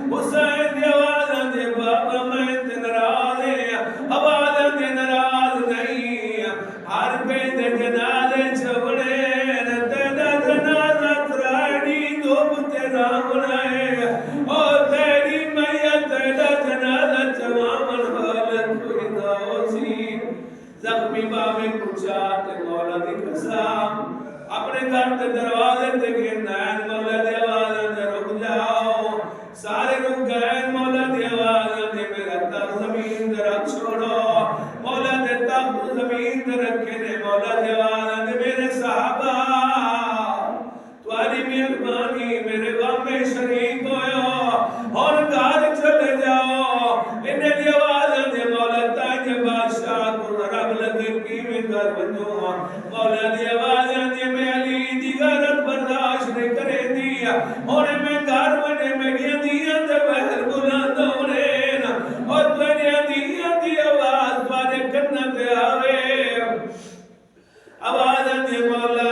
हुसैन दी आवाज़ां दे बाबा मैं ते नाराज़ है आवाज़ां दे नाराज़ नहीं हर बेदे जनाज़े छवड़े तेरा जनाज़ा त्राड़ी धूप ते रावण है ओ तेरी मैया तेरा जनाज़ा चवावन हालत कोई ना होसी जख्मी बाबे पूछा ते मौला दी कसम अपने घर के दरवाजे ते गिरना है मौला दी आवाज़ दे रुक जाओ सारे रुक गए मौला दी आवाज़ दे मेरा तख्त ज़मीन दे रख छोड़ो मौला दे तख्त ज़मीन दे रखे ने मौला दी आवाज़ दे मेरे सहाबा तुम्हारी मेहरबानी मेरे गम में शरीक होयो और घर चले जाओ इन्हें दी आवाज़ दे मौला ताज बादशाह को रब लगे की में घर बनो मौला दी आवाज़ दे मैं अली दी गरत बर्दाश्त नहीं करे दिया और मैं घर बने मेरी दिया दे बहर बुलंद होने ना और तेरी दिया दी आवाज़ तुम्हारे कन्ना पे आवे आवाज़ दे मौला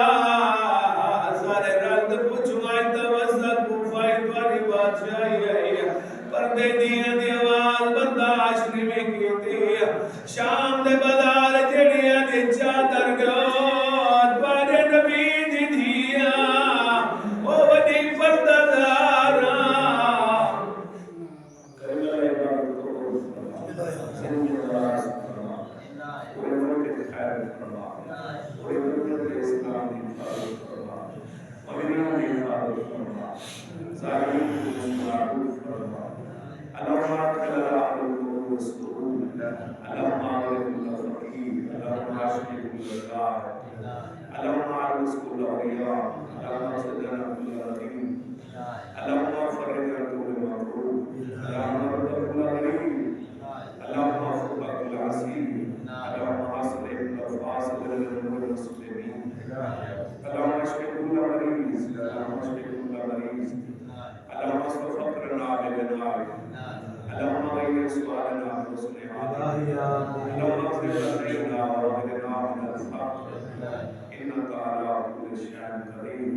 सारे रंग पूछवाई तवज्जो कुफाई तुम्हारी बादशाही है पर्दे दिया दी आवाज़ बर्दाश्त नहीं कीती शाम दे बाजार जेड़ियां दी चादर गो तुम्हारे नबी दी दिया ओ वडी पर्दादारा करबला इबादत को जिंदगी कोई मुल्क के खैर फरमा कोई मुल्क के इस्लाम की हिफाजत फरमा मदीना की हिफाजत फरमा ज़ालिम को मारूफ फरमा अल्लाहुम्मा कल्ला अहलुल रसूल अल्लाहुम्मा अगफिर फकीर अल्लाहुम्मा अशफि कुल कार अल्लाहुम्मा अरज़ कुल औलिया अल्लाहुम्मा सद्दना कुल रहीम अल्लाहुम्मा फरज कुल मकरूब अल्लाहुम्मा रद्द कुल गरीब अल्लाहुम्मा फुक कुल असीर अल्लाहुम्मा अस्लिह कुल फासिद लिल मुस्लिमीन अल्लाहुम्मा अशफि कुल मरीज़ अल्लाहुम्मा अशफि कुल मरीज़ अल्लाहुम्मा अस्लिह फक़रना बिगनाइक अल्लाहुम्मा गय्यिर सुआलना बिहुस्नि हादिया अल्लाहुम्मा अज़िल लदैना व अग़निना मिनल फ़क़्र इन्नका अला कुल्लि शैइन क़दीर।